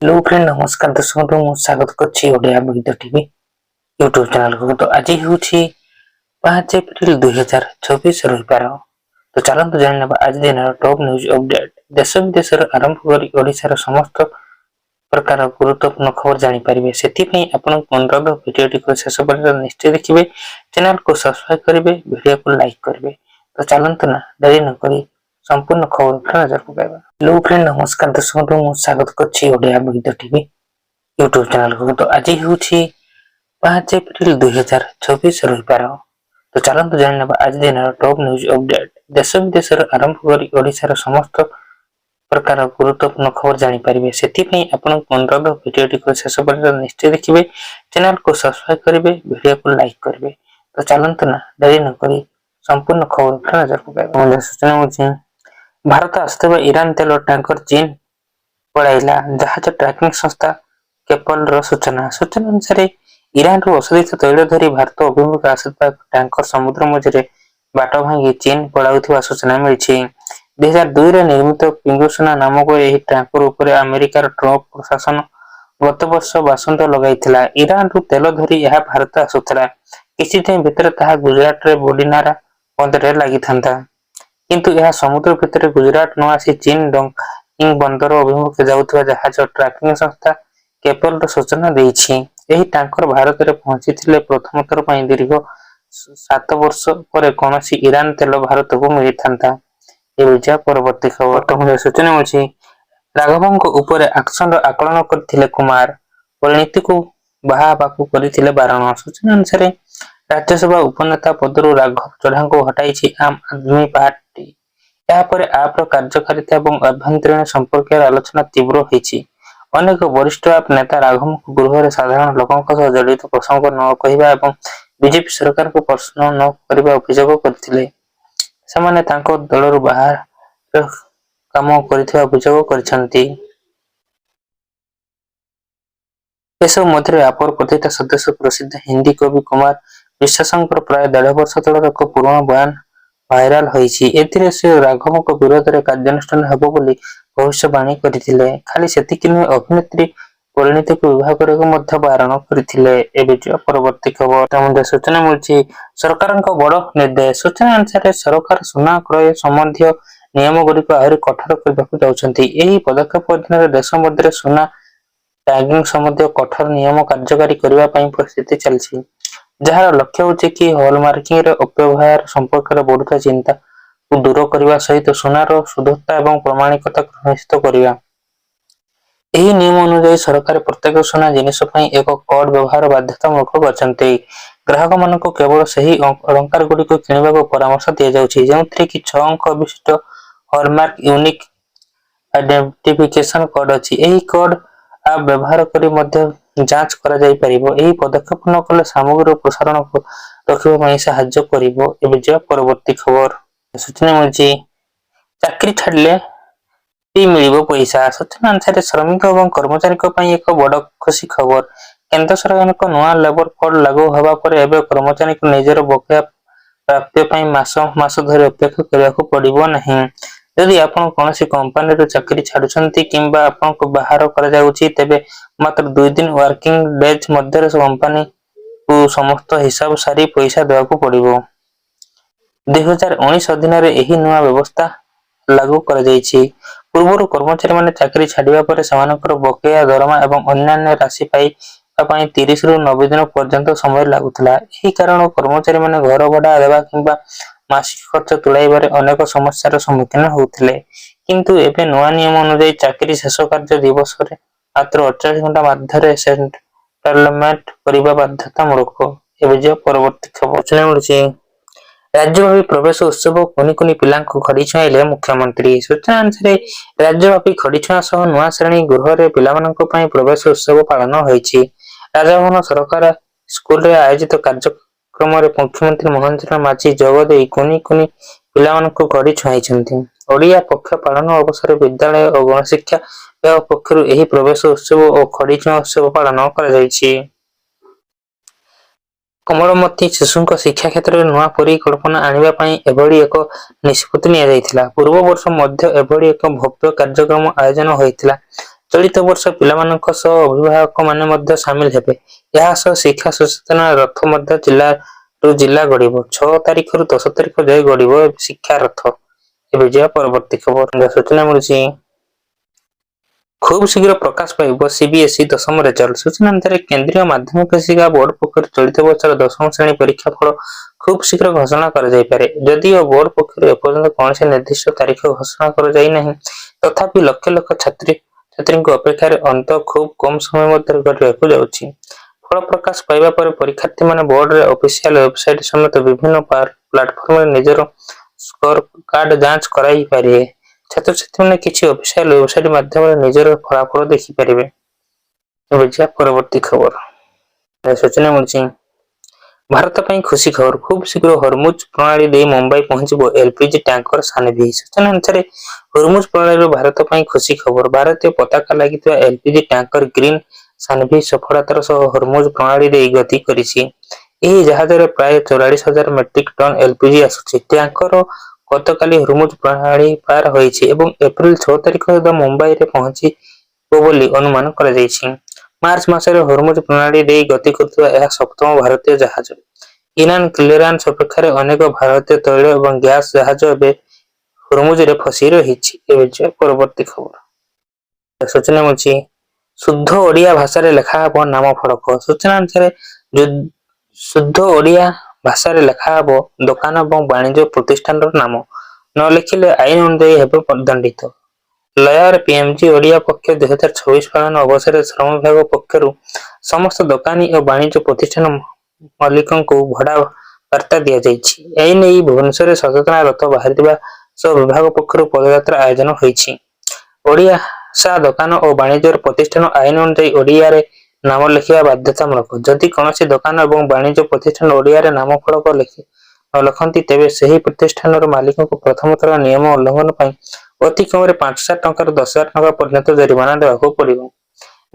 Hello friend नमस्कार दर्शक बंधु मु स्वागत करछि ओडिया विविध टीवी यूट्यूब चैनल को। तो आज होछि 5 एप्रिल 2024 रविवार। तो चलंतु जानबा आज दिन टॉप न्यूज अपडेट देश विदेश आरंभ करी ओडिसा समस्त प्रकार गुरुत्वपूर्ण खबर जानि परिबे। सेति पई आपन अनुरोध वीडियो को शेष पर्यंत निश्चय देखिबे, चैनल को सब्सक्राइब करिवे, वीडियो को लाइक करिवे। तो चलंतु ना देरी न करी संपूर्ण खबर पर नजर पकाइबा। हेलो फ्रेंड नमस्कार दर्शक बंधु मु स्वागत करछि ओडिया विविध टीवी यूट्यूब चैनल को। तो आज होछि 5 एप्रिल 2024 रविवार। तो चलंतु जानबा आज दिन टॉप न्यूज अपडेट देश विदेश आरंभ करी ओडिसा समस्त प्रकार गुरुत्वपूर्ण खबर जानि परिबे। सेति पई आपन अनुरोध वीडियो को शेष पर्यंत निश्चय देखिबे, चैनल को सब्सक्राइब करिवे, वीडियो को लाइक करिवे। तो चलंतु ना देरी न करी संपूर्ण खबर पर नजर पकाइबा। सूचना होछि भारत आस्तवा ईरान तेल टैंकर चीन पड़ाइला जहाज ट्रैकिंग संस्था केपल सूचना अनुसार ईरान अशोधित तैल धरी भारत अभिमुखे आସୁଥିବା टैंकर समुद्र मझे बाट भांगी चीन पड़ाउथिबा सूचना मिली। 2002 रे निर्मित पिंगुसना नामक यह टैंकर उपर अमेरिकार ट्रम्प प्रशासन गत वर्ष बासंद लगाइथिला। ईरान तेल धरी यह भारत आସୁଥିଲା। किछि दिन भितर ताहा गुजरात रे बोडिनारा बंदर लागि थांता, किंतु यह समुद्र भितर गुजरात न आसी चीन डोंगिंग बंदर अभिमुखे जाउथिबा जहाज ट्रैकिंग संस्था केपल सूचना देइछि। एही टैंकर भारत रे पहुंचीथिले प्रथम थर पई दीर्घ 7 वर्ष पर कोनसी ईरान तेल भारत को मिली थांता। एबिजा परवर्ती खबर तो सूचना होछि राघवंक ऊपर एक्शन आकलन करथिले कुमार, परिणीति को बाहा बाकू करथिले बारण। सूचना अनुसार राज्यसभा उपनेता पदरु राघव चढ़ा को हटाई आम आदमी पार्टी। यापर आप कार्यकारिता एवं आभ्यंतरीण संपर्क आलोचना तीव्र होइछि। अनेक वरिष्ठ आप नेता राघव गृह रे साधारण लोकों जड़ित प्रसंग न कहवा एवं बीजेपी सरकार को प्रश्न न करबा अभियोग करथिले। समाने तांको दलरु बाहर काम करथिबा अभियोग करछंती। एसब मध्य आपर प्रतिष्ठा सदस्य प्रसिद्ध हिंदी कवि कुमार विश्वासंकर प्राय 1.5 वर्ष तलर एक पुराना बयान भाइराल होइछि। एथिरे से राघव को विरोध रे कार्यानुष्ठान हेबो बोली भविष्यवाणी करथिले। खाली सेतिकि नुहे अभिनेत्री परिणीति को विवाह करके मध्य बारण करथिले। एबे परवर्ती खबर तमंदे सूचना मिलछि सरकारक बड़ निर्देश। सूचना अनुसार सरकार सोना क्रय संबंधी नियम गुड़िक आहुरी कठोर करबाकू जाउछंती। एही पदक्षेप अधीन देश मध्य सोना टैगिंग संबंधी कठोर नियम कार्यकारी करबा पई परिस्थिति चलछि, जहार लक्ष्य होछि कि हॉलमार्किंग रे अपव्यवहार संपर्क रे बढ़ुता चिंता को दूर करबा सहित सोनार शुद्धता एवं प्रमाणिकता सुनिश्चित करबा। एही नियम अनुसार सरकार प्रत्येक सोना जिनिस पई एक कोड व्यवहार बाध्यतामूलक करछंती। ग्राहक मानको केवल सही अलंकार गुडी को किनिबा को परामर्श दिया जाउछि, जेउथरे कि 6 अंक विशिष्ट हॉलमार्क यूनिक आइडेंटिफिकेशन कोड अछि। एही कोड आप व्यवहार करी मध्य जांच करा जाई परिबो। एही पदक्षेप न कले सामग्री प्रसारण को रखिबा पई सहायता करिवो। एबे जे परवर्ती खबर सूचना मिलछि चाकरी छाडले मिलिबो पैसा। सूचना अनुसार श्रमिक एवं कर्मचारी को पई एक बड़ खुशी खबर। केंद्र सरकार को नया लेबर कोड लागू होबा पर एबे कर्मचारी को निजर बकेया प्राप्ति पई मास धरि अपेक्षा करिया को पड़िबो नहीं। यदि आपण कोनसी कंपनी रो चाकरी छाडुछंती किंबा आपण को बाहर करा जाउछि तेबे मात्र 2 दिन वर्किंग डेज मध्य कंपनी को समस्त हिसाब सारी पैसा देवा को पड़िबो। 2019 अधीन रे एही नया व्यवस्था लागू करा जाइछि। पूर्वरु कर्मचारी माने चाकरी छाडिबा पर समानकर बकेया दरमा एवं अन्य राशि पाई 30 रु 90 दिन पर्यंत समय लागुतला। एही कारण कर्मचारी माने घर भड़ा देबा किंबा मासिक खर्च तुलाइबारे अनेक समस्यार सम्मुखीन होउथिले, किंतु एबे नया नियम अनुसार चाकरी शेष कार्य दिवस रे मात्र 48 घंटा मध्य सेटलमेंट करिबा बाध्यतामूलक। एबे जे परवर्ती खबर सुना मिलछि राज्यव्यापी प्रवेश उत्सव कुनि कुनि पिला खड़ी छुआइले मुख्यमंत्री। सूचना अनुसार राज्यव्यापी खड़ी छुआ सह नुआ श्रेणी गृह रे पिलामानक पई प्रवेश उत्सव पालन होइछि। राजभवन सरकार स्कूल रे आयोजित कार्यक्रम रे मुख्यमंत्री मोहन चरण माझी जोग देई कुनि कुनि पिलामानक खड़ी छुआइछंती। ओडिया पक्ष पालन अवसर विद्यालय और गणशिक्षा विभाग पक्षरु एही प्रवेश उत्सव और खड़ी छुआ उत्सव पालन करा जाइछि। कमलमती शिशुक शिक्षा क्षेत्र में नुआ परिकल्पना आनिबा पई एभली एक निष्पत्ति निया जाइथिला। पूर्व वर्ष मध्य एभली एक भव्य कार्यक्रम आयोजन होइथिला, ଚଳିତ ବର୍ଷ ପିଲାମାନଙ୍କ ସହ ଅଭିଭାବକମାନେ ମଧ୍ୟ ସାମିଲ ହେବେ। ଏହା ସହ ଶିକ୍ଷା ସଚେତନ ରଥ ମଧ୍ୟ ଜିଲ୍ଲାରୁ ଜିଲ୍ଲା ଗଡ଼ିବ। 6 ତାରିଖରୁ 10 ତାରିଖ ଯାଏ ଗଡ଼ିବ ଶିକ୍ଷା ରଥ। ଏବେ ଯିବା ପରବର୍ତ୍ତୀ ଖବର। ସୂଚନା ମିଳୁଛି ଖୁବ୍ ଶୀଘ୍ର ପ୍ରକାଶ ପାଇବ ସିବିଏସ୍ଇ ଦଶମ ରେଜଲ୍ଟ। ସୂଚନା ଅନୁସାରେ କେନ୍ଦ୍ରୀୟ ମାଧ୍ୟମିକ ଶିକ୍ଷା ବୋର୍ଡ ପକ୍ଷରୁ ଚଳିତ ବର୍ଷର ଦଶମ ଶ୍ରେଣୀ ପରୀକ୍ଷା ଫଳ ଖୁବ୍ ଶୀଘ୍ର ଘୋଷଣା କରାଯାଇପାରେ। ଯଦିଓ ବୋର୍ଡ ପକ୍ଷରୁ ଏପର୍ଯ୍ୟନ୍ତ କୌଣସି ନିର୍ଦ୍ଦିଷ୍ଟ ତାରିଖ ଘୋଷଣା କରାଯାଇନାହିଁ, ତଥାପି ଲକ୍ଷ ଲକ୍ଷ ଛାତ୍ରୀଙ୍କ ଅପେକ୍ଷାରେ ଅନ୍ତ ଖୁବ୍ କମ୍ ସମୟ ମଧ୍ୟରେ ଘଟିବାକୁ ଯାଉଛି। ଫଳ ପ୍ରକାଶ ପାଇବା ପରେ ପରୀକ୍ଷାର୍ଥୀମାନେ ବୋର୍ଡର ଅଫିସିଆଲ ୱେବସାଇଟ ସମେତ ବିଭିନ୍ନ ପ୍ଲାଟଫର୍ମରେ ନିଜର ସ୍କୋର କାର୍ଡ ଯାଞ୍ଚ କରାଇପାରିବେ। ଛାତ୍ରଛାତ୍ରୀମାନେ କିଛି ଅଫିସିଆଲ ୱେବସାଇଟ ମାଧ୍ୟମରେ ନିଜର ଫଳାଫଳ ଦେଖିପାରିବେ। ଏବେ ଯିବା ପରବର୍ତ୍ତୀ ଖବର। ସୂଚନା ମିଳୁଛି ଭାରତ ପାଇଁ ଖୁସି ଖବର। ଖୁବ୍ ଶୀଘ୍ର ହରମୁଜ ପ୍ରଣାଳୀ ଦେଇ ମୁମ୍ବାଇ ପହଞ୍ଚିବ ଏଲପିଜି ଟ୍ୟାଙ୍କର ସାନିଭି। ସୂଚନା ଅନୁସାରେ ହରମୁଜ ପ୍ରଣାଳୀରୁ ଭାରତ ପାଇଁ ଖୁସି ଖବର। ଭାରତୀୟ ପତାକା ଲାଗିଥିବା ଏଲପିଜି ଟ୍ୟାଙ୍କର ଗ୍ରୀନ ସାନିଭି ସଫଳତାର ସହ ହରମୁଜ ପ୍ରଣାଳୀ ଦେଇ ଗତି କରିଛି। ଏହି ଜାହାଜରେ ପ୍ରାୟ 44,000 ମେଟ୍ରିକ ଟନ୍ ଏଲପିଜି ଆସୁଛି। ଟ୍ୟାଙ୍କର ଗତକାଲି ହରମୁଜ ପ୍ରଣାଳୀ ପାର ହୋଇଛି ଏବଂ ଏପ୍ରିଲ 6 ତାରିଖ ସୁଦ୍ଧା ମୁମ୍ବାଇରେ ପହଞ୍ଚିବ ବୋଲି ଅନୁମାନ କରାଯାଇଛି। ମାର୍ଚ୍ଚ ମାସରେ ହରମୁଜ ପ୍ରଣାଳୀ ଦେଇ ଗତି କରୁଥିବା ଏହା ସପ୍ତମ ଭାରତୀୟ ଜାହାଜ। ଇରାନ କ୍ଲିୟରାନ୍ସ ଅପେକ୍ଷାରେ ଅନେକ ଭାରତୀୟ ତୈଳ ଏବଂ ଗ୍ୟାସ ଜାହାଜ ଏବେ ହରମୁଜରେ ଫସି ରହିଛି। ଏବେ ଯିବା ପରବର୍ତ୍ତୀ ଖବର। ସୂଚନା ମିଳୁଛି ଶୁଦ୍ଧ ଓଡ଼ିଆ ଭାଷାରେ ଲେଖା ହେବ ନାମ ଫଳକ। ସୂଚନା ଅନୁସାରେ ଶୁଦ୍ଧ ଓଡ଼ିଆ ଭାଷାରେ ଲେଖା ହେବ ଦୋକାନ ଏବଂ ବାଣିଜ୍ୟ ପ୍ରତିଷ୍ଠାନର ନାମ। ନ ଲେଖିଲେ ଆଇନ ଅନୁଯାୟୀ ହେବ ଦଣ୍ଡିତ। ଲୟର ପିଏମଜି ଓଡ଼ିଆ ପକ୍ଷ 2026 ପାଳନ ଅବସରରେ ଶ୍ରମ ବିଭାଗ ପକ୍ଷରୁ ସମସ୍ତ ଦୋକାନୀ ଓ ବାଣିଜ୍ୟ ପ୍ରତିଷ୍ଠାନ ମାଲିକଙ୍କୁ ଭଡ଼ା ବାର୍ତ୍ତା ଦିଆଯାଇଛି। ଏନେଇ ଭୁବନେଶ୍ୱରରେ ସଚେତନତା ରଥ ବାହାରିଥିବା ସହ ବିଭାଗ ପକ୍ଷରୁ ପଦଯାତ୍ରା ଆୟୋଜନ ହୋଇଛି। ଓଡ଼ିଆ ଭାଷା ଦୋକାନ ଓ ବାଣିଜ୍ୟ ପ୍ରତିଷ୍ଠାନ ଆଇନ ଅନୁଯାୟୀ ଓଡ଼ିଆରେ ନାମ ଲେଖିବା ବାଧ୍ୟତାମୂଳକ। ଯଦି କୌଣସି ଦୋକାନ ଏବଂ ବାଣିଜ୍ୟ ପ୍ରତିଷ୍ଠାନ ଓଡ଼ିଆରେ ନାମ ଫଳକ ନ ଲେଖନ୍ତି, ତେବେ ସେହି ପ୍ରତିଷ୍ଠାନର ମାଲିକଙ୍କୁ ପ୍ରଥମ ଥର ନିୟମ ଉଲ୍ଲଂଘନ ପାଇଁ ଅତି କମରେ 5,000 ଟଙ୍କାରୁ 10,000 ଟଙ୍କା ପର୍ଯ୍ୟନ୍ତ ଜରିମାନା ଦେବାକୁ ପଡ଼ିବ।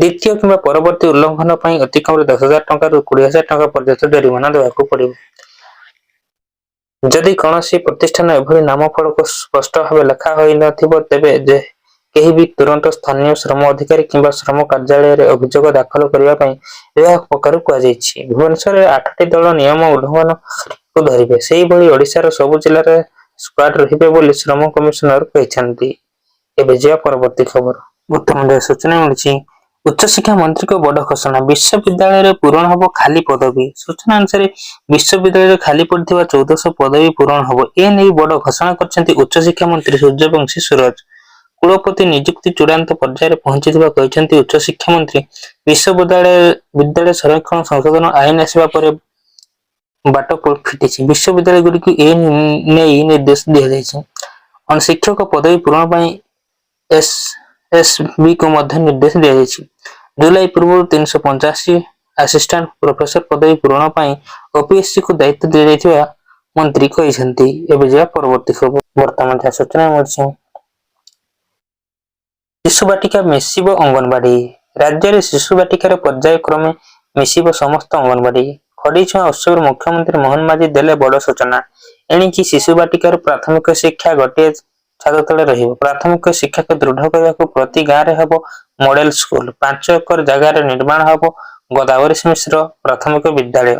ଦ୍ୱିତୀୟ କିମ୍ବା ପରବର୍ତ୍ତୀ ଉଲ୍ଲଂଘନ ପାଇଁ ଅତି କମରେ 10,000 ଟଙ୍କାରୁ 20,000 ଟଙ୍କା ପର୍ଯ୍ୟନ୍ତ ଜରିମାନା ଦେବାକୁ ପଡ଼ିବ। ଯଦି କୌଣସି ପ୍ରତିଷ୍ଠାନ ଏଭଳି ନାମ ଫଳକ ସ୍ପଷ୍ଟ ଭାବେ ଲେଖା ହୋଇନଥିବ, ତେବେ କେହି ବି ତୁରନ୍ତ ସ୍ଥାନୀୟ ଶ୍ରମ ଅଧିକାରୀ କିମ୍ବା ଶ୍ରମ କାର୍ଯ୍ୟାଳୟରେ ଅଭିଯୋଗ ଦାଖଲ କରିବା ପାଇଁ ବିଭାଗ ପକ୍ଷରୁ କୁହାଯାଇଛି। ଭୁବନେଶ୍ୱରରେ 8ଟି ଦଳ ନିୟମ ଉଲ୍ଲଂଘନକାରୀଙ୍କୁ ଧରିବେ। ସେହିଭଳି ଓଡ଼ିଶାର ସବୁ ଜିଲ୍ଲାରେ ସ୍କ୍ୱାଡ୍ ରହିବେ ବୋଲି ଶ୍ରମ କମିଶନର କହିଛନ୍ତି। ଏବେ ଯିବା ପରବର୍ତ୍ତୀ ଖବର। ବର୍ତ୍ତମାନ ସୂଚନା ମିଳିଛି ଉଚ୍ଚଶିକ୍ଷା ମନ୍ତ୍ରୀଙ୍କ ବଡ଼ ଘୋଷଣା। ବିଶ୍ୱବିଦ୍ୟାଳୟରେ ପୂରଣ ହେବ ଖାଲି ପଦବୀ। ସୂଚନା ଅନୁସାରେ ବିଶ୍ୱବିଦ୍ୟାଳୟରେ ଖାଲି ପଡ଼ିଥିବା 1400 ପଦବୀ ପୂରଣ ହେବ। ଏନେଇ ବଡ଼ ଘୋଷଣା କରିଛନ୍ତି ଉଚ୍ଚଶିକ୍ଷା ମନ୍ତ୍ରୀ ସୂର୍ଯ୍ୟବଂଶୀ ସୁରଜ। କୁଳପତି ନିଯୁକ୍ତି ଚୂଡ଼ାନ୍ତ ପର୍ଯ୍ୟାୟରେ ପହଞ୍ଚିଥିବା କହିଛନ୍ତି ଉଚ୍ଚଶିକ୍ଷା ମନ୍ତ୍ରୀ। ବିଶ୍ୱବିଦ୍ୟାଳୟ ସଂରକ୍ଷଣ ସଂଶୋଧନ ଆଇନ ଆସିବା ପରେ ବାଟ ଫିଟିଛି। ବିଶ୍ୱବିଦ୍ୟାଳୟଗୁଡ଼ିକୁ ଏ ନେଇ ନିର୍ଦ୍ଦେଶ ଦିଆଯାଇଛି। ଶିକ୍ଷକ ପଦବୀ ପୂରଣ ପାଇଁ ଏସ୍ଏସ୍ବିକୁ ମଧ୍ୟ ନିର୍ଦ୍ଦେଶ ଦିଆଯାଇଛି। ଜୁଲାଇ ପୂର୍ବରୁ 385 ଆସିଷ୍ଟାଣ୍ଟ ପ୍ରଫେସର ପଦବୀ ପୂରଣ ପାଇଁ ଓପିଏସ୍ସିକୁ ଦାୟିତ୍ୱ ଦିଆଯାଇଥିବା ମନ୍ତ୍ରୀ କହିଛନ୍ତି। ଏବେ ଯିବା ପରବର୍ତ୍ତୀ ଖବର। ବର୍ତ୍ତମାନ ଯାହା ସୂଚନା ମିଳିଛି ଶିଶୁ ବାଟିକା ମିଶିବ ଅଙ୍ଗନବାଡି। ରାଜ୍ୟରେ ଶିଶୁ ବାଟିକାର ପର୍ଯ୍ୟାୟକ୍ରମେ ମିଶିବ ସମସ୍ତ ଅଙ୍ଗନବାଡି। ଖଡିଛୁଆଁ ଉତ୍ସବରେ ମୁଖ୍ୟମନ୍ତ୍ରୀ ମୋହନ ମାଝୀ ଦେଲେ ବଡ଼ ସୂଚନା। ଏଣିକି ଶିଶୁ ବାଟିକାରୁ ପ୍ରାଥମିକ ଶିକ୍ଷା ଗୋଟିଏ ଛାତ ତଳେ ରହିବ। ପ୍ରାଥମିକ ଶିକ୍ଷାକୁ ଦୃଢ କରିବାକୁ ପ୍ରତି ଗାଁରେ ହେବ ମଡେଲ ସ୍କୁଲ। 5 ଏକର ଜାଗାରେ ନିର୍ମାଣ ହେବ ଗୋଦାବରୀ ମିଶ୍ର ପ୍ରାଥମିକ ବିଦ୍ୟାଳୟ।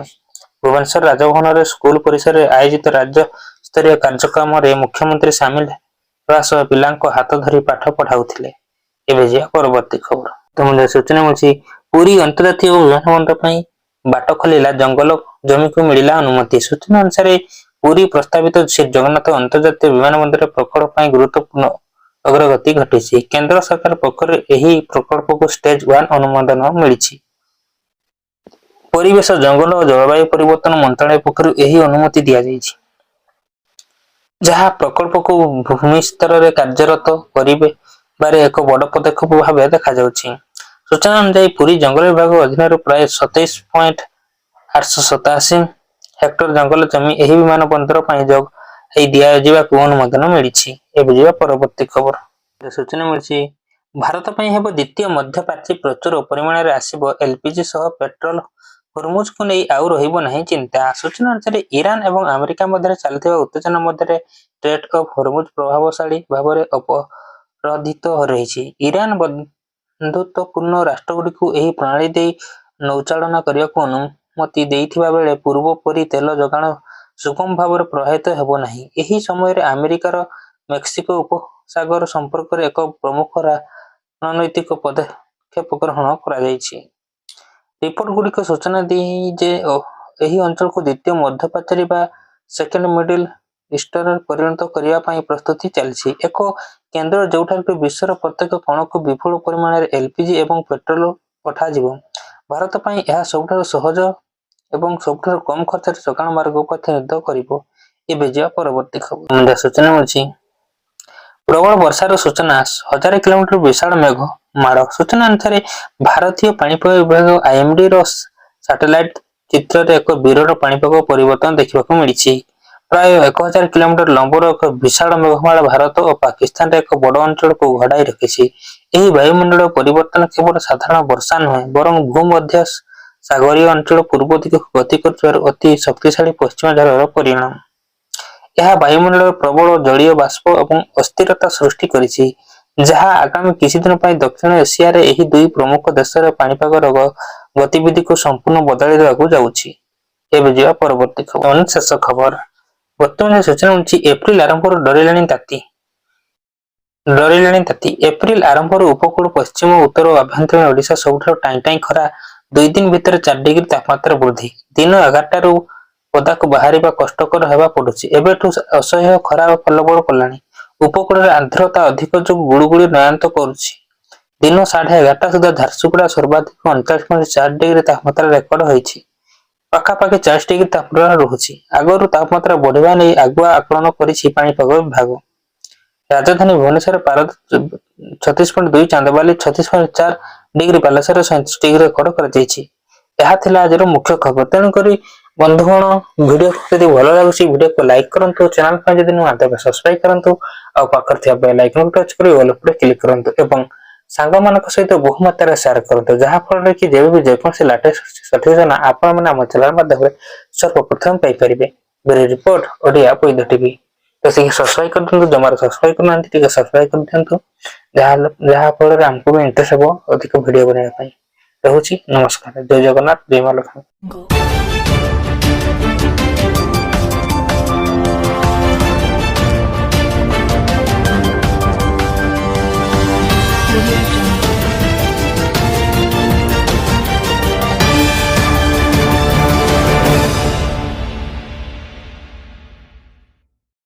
ଭୁବନେଶ୍ୱର ରାଜଭବନରେ ସ୍କୁଲ ପରିସରରେ ଆୟୋଜିତ ରାଜ୍ୟ ସ୍ତରୀୟ କାର୍ଯ୍ୟକ୍ରମରେ ମୁଖ୍ୟମନ୍ତ୍ରୀ ସାମିଲ ହେବା ସହ ପିଲାଙ୍କ ହାତ ଧରି ପାଠ ପଢାଉଥିଲେ। ଏବେ ଯିବା ପରବର୍ତ୍ତୀ ଖବର। ତମର ସୂଚନା ମିଳିଛି ପୁରୀ ଅନ୍ତର୍ଜାତୀୟ ବିମାନବନ୍ଦର ପାଇଁ ବାଟ ଖୋଲିଲା ଜଙ୍ଗଲ ଜମିକୁ ମିଳିଲା ଅନୁମତି। ସୂଚନା ଅନୁସାରେ ପୁରୀ ପ୍ରସ୍ତାବିତ ଶ୍ରୀ ଜଗନ୍ନାଥ ଅନ୍ତର୍ଜାତୀୟ ବିମାନବନ୍ଦର ପ୍ରକଳ୍ପ ପାଇଁ ଗୁରୁତ୍ୱପୂର୍ଣ୍ଣ ଅଗ୍ରଗତି ଘଟିଛି। କେନ୍ଦ୍ର ସରକାର ପକ୍ଷରୁ ଏହି ପ୍ରକଳ୍ପକୁ ଷ୍ଟେଜ 1 ଅନୁମୋଦନ ମିଳିଛି। ପରିବେଶ, ଜଙ୍ଗଲ ଓ ଜଳବାୟୁ ପରିବର୍ତ୍ତନ ମନ୍ତ୍ରଣାଳୟ ପକ୍ଷରୁ ଏହି ଅନୁମତି ଦିଆଯାଇଛି, ଯାହା ପ୍ରକଳ୍ପକୁ ଭୂମି ସ୍ତରରେ କାର୍ଯ୍ୟରତ କରିବାରେ ଏକ ବଡ଼ ପଦକ୍ଷେପ ଭାବେ ଦେଖାଯାଉଛି। ସୂଚନା ଅନୁଯାୟୀ ପୁରୀ ଜଙ୍ଗଲ ବିଭାଗ ଅଧୀନରୁ ପ୍ରାୟ 27,887 ହେକ୍ଟର ଜଙ୍ଗଲ ଜମି ଏହି ବିମାନ ବନ୍ଦର ପାଇଁ ଦିଆଯିବାକୁ ଅନୁମୋଦନ ମିଳିଛି। ଏବେ ଯିବା ପରବର୍ତ୍ତୀ ଖବର। ସୂଚନା ମିଳିଛି ଭାରତ ପାଇଁ ହେବ ଦ୍ୱିତୀୟ ମଧ୍ୟପ୍ରାଚ୍ୟ। ପ୍ରଚୁର ପରିମାଣରେ ଆସିବ ଏଲପିଜି ସହ ପେଟ୍ରୋଲ। ହରମୁଜକୁ ନେଇ ଆଉ ରହିବ ନାହିଁ ଚିନ୍ତା। ସୂଚନା ଅନୁସାରେ ଇରାନ ଏବଂ ଆମେରିକା ମଧ୍ୟରେ ଚାଲିଥିବା ଉତ୍ତେଜନା ମଧ୍ୟରେ ଷ୍ଟ୍ରେଟ୍ ଅଫ୍ ହରମୁଜ ପ୍ରଭାବଶାଳୀ ଭାବରେ ଅବରୋଧିତ ରହିଛି। ଇରାନ ବନ୍ଧୁତ୍ୱପୂର୍ଣ୍ଣ ରାଷ୍ଟ୍ରଗୁଡ଼ିକୁ ଏହି ପ୍ରଣାଳୀ ଦେଇ ନୌଚାଳନା କରିବାକୁ ଅନୁମତି ଦେଇଥିବା ବେଳେ ପୂର୍ବ ପରି ତେଲ ଯୋଗାଣ ସୁଗମ ଭାବରେ ପ୍ରଭାବିତ ହେବ ନାହିଁ। ଏହି ସମୟରେ ଆମେରିକାର ମେକ୍ସିକୋ ଉପସାଗର ସମ୍ପର୍କରେ ଏକ ପ୍ରମୁଖ ରଣନୈତିକ ପଦକ୍ଷେପ ଗ୍ରହଣ କରାଯାଇଛି। ରିପୋର୍ଟଗୁଡ଼ିକ ସୂଚନା ଦିଏ ଯେ ଏହି ଅଞ୍ଚଳକୁ ଦ୍ୱିତୀୟ ମଧ୍ୟପ୍ରାଚ୍ୟରେ ବା ସେକେଣ୍ଡ ମିଡିଲ ଇଷ୍ଟରେ ପରିଣତ କରିବା ପାଇଁ ପ୍ରସ୍ତୁତି ଚାଲିଛି। ଏକ କେନ୍ଦ୍ର ଯେଉଁଠାକୁ ବିଶ୍ୱର ପ୍ରତ୍ୟେକ କୋଣକୁ ବିପୁଳ ପରିମାଣରେ ଏଲପିଜି ଏବଂ ପେଟ୍ରୋଲ ପଠାଯିବ। ଭାରତ ପାଇଁ ଏହା ସବୁଠାରୁ ସହଜ ଏବଂ ସବୁଠାରୁ କମ ଖର୍ଚ୍ଚରେ ଯୋଗାଣ ମାର୍ଗକୁ ପ୍ରତିନିଧିତ୍ୱ କରିବ। ଏବେ ଯିବା ପରବର୍ତ୍ତୀ ଖବର। ସୂଚନା ମିଳୁଛି ପ୍ରବଳ ବର୍ଷାର ସୂଚନା, 1000 କିଲୋମିଟର ବିଶାଳ ମେଘ ମାଡ଼। ସୂଚନା ଅନୁସାରେ ଭାରତୀୟ ପାଣିପାଗ ବିଭାଗ IMD ର ସାଟେଲାଇଟ ଚିତ୍ରରେ ଏକ ବିରଳ ପାଣିପାଗ ପରିବର୍ତ୍ତନ ଦେଖିବାକୁ ମିଳିଛି। ପ୍ରାୟ 1000 କିଲୋମିଟର ଲମ୍ବର ଏକ ବିଶାଳ ମେଘମାଳ ଭାରତ ଓ ପାକିସ୍ତାନର ଏକ ବଡ଼ ଅଞ୍ଚଳକୁ ଘୋଡ଼ାଇ ରଖିଛି। ଏହି ବାୟୁମଣ୍ଡଳ ପରିବର୍ତ୍ତନ କେବଳ ସାଧାରଣ ବର୍ଷା ନୁହେଁ, ବରଂ ଭୂମଧ୍ୟ ସାଗରୀୟ ଅଞ୍ଚଳ ପୂର୍ବ ଦିଗକୁ ଗତି କରୁଥିବାର ଅତି ଶକ୍ତିଶାଳୀ ପଶ୍ଚିମ ଝଡ଼ର ପରିଣାମ। ଏହା ବାୟୁମଣ୍ଡଳରେ ପ୍ରବଳ ଜଳୀୟ ବାଷ୍ପ ଏବଂ ଅସ୍ଥିରତା ସୃଷ୍ଟି କରିଛି, ଯାହା ଆଗାମୀ କିଛି ଦିନ ପାଇଁ ଦକ୍ଷିଣ ଏସିଆରେ ଏହି ଦୁଇ ପ୍ରମୁଖ ଦେଶର ପାଣିପାଗର ଗତିବିଧିକୁ ସମ୍ପୂର୍ଣ୍ଣ ବଦଳାଇ ଦେବାକୁ ଯାଉଛି। ଏବେ ଯିବା ପରବର୍ତ୍ତୀ ଖବର। ଶେଷ ଖବର। ବର୍ତ୍ତମାନ ସୂଚନା ମିଳୁଛି ଏପ୍ରିଲ ଆରମ୍ଭରୁ ଡରିଲାଣି ତାତି। ଏପ୍ରିଲ ଆରମ୍ଭରୁ ଉପକୂଳ, ପଶ୍ଚିମ, ଉତ୍ତର ଓ ଆଭ୍ୟନ୍ତରୀଣ ଓଡ଼ିଶା ସବୁଠାରୁ ଟାଇଁ ଟାଇଁ ଖରା। 2 ଦିନ ଭିତରେ 4 ଡିଗ୍ରୀ ତାପମାତ୍ରା ବୃଦ୍ଧି। ଦିନ 11ଟାରୁ ପଦାକୁ ବାହାରିବା କଷ୍ଟକର ହେବା ପଡୁଛି। ଏବେଠୁ ଅସହ୍ୟ ଖରା ପ୍ରବଳ କଲାଣି। ଉପକୂଳରେ ଆର୍ଦ୍ରତା ଅଧିକ ଯୋଗୁଁ ଗୁଳୁଗୁଳି ନୟାନ୍ତ କରୁଛି। ଦିନ 11:30 ସୁଦ୍ଧା ଝାରସୁଗୁଡ଼ା ସର୍ବାଧିକ 39.4 ଡିଗ୍ରୀ ତାପମାତ୍ରା ରେକର୍ଡ ହୋଇଛି। ପାଖାପାଖି 40 ଡିଗ୍ରୀ ତାପମାତ୍ରା ରହୁଛି। ଆଗରୁ ତାପମାତ୍ରା ବଢିବା ନେଇ ଆଗୁଆ ଆକଳନ କରିଛି ପାଣିପାଗ ବିଭାଗ। ରାଜଧାନୀ ଭୁବନେଶ୍ୱର ପାରଦ 36.2, Chandbali 36.4 degree, Baleswar 37 degree record କରାଯାଇଛି। ଏହା ଥିଲା ଆଜିର ମୁଖ୍ୟ ଖବର। ତେଣୁକରି ବନ୍ଧୁଗଣ, ଭିଡିଓ ଯଦି ଭଲ ଲାଗୁଛି ଭିଡିଓକୁ ଲାଇକ୍ କରନ୍ତୁ, ଚ୍ୟାନେଲ ପାଇଁ ଯଦି ନୂଆ ତେବେ ସବସ୍କ୍ରାଇବ କରନ୍ତୁ, ଆଉ ପାଖରେ ଥିବା ବେଲ୍ ଆଇକନକୁ ଟଚ୍ କରି ଅଲ୍ ଉପରେ କ୍ଲିକ୍ କରନ୍ତୁ ଏବଂ ସାଙ୍ଗମାନଙ୍କ ସହିତ ବହୁ ମାତ୍ରାରେ ସେୟାର କରନ୍ତୁ, ଯାହା ଫଳରେ କି ଯେବେ ବି ଯେକୌଣସି ଲାଟେଷ୍ଟ ସୂଚନା ଆପଣମାନେ ଆମ ଚ୍ୟାନେଲ ମାଧ୍ୟମରେ ସର୍ବପ୍ରଥମେ ପାଇପାରିବେ। ବ୍ୟୁରୋ ରିପୋର୍ଟ ଓଡ଼ିଆ ବୈଧ ଟିଭି। ତ ଟିକେ ସବସ୍କ୍ରାଇବ କରିଦିଅନ୍ତୁ, ଜମାରୁ ସବସ୍କ୍ରାଇବ କରୁନାହାନ୍ତି, ଟିକେ ସବସ୍କ୍ରାଇବ କରିଦିଅନ୍ତୁ, ଯାହା ଫଳରେ ଆମକୁ ବି ଇଣ୍ଟରେଷ୍ଟ ହେବ ଅଧିକ ଭିଡିଓ ବନେଇବା ପାଇଁ। ରହୁଛି, ନମସ୍କାର, ଜୟ ଜଗନ୍ନାଥ, ଜୟ ମା ଲକ୍ଷ୍ମୀ।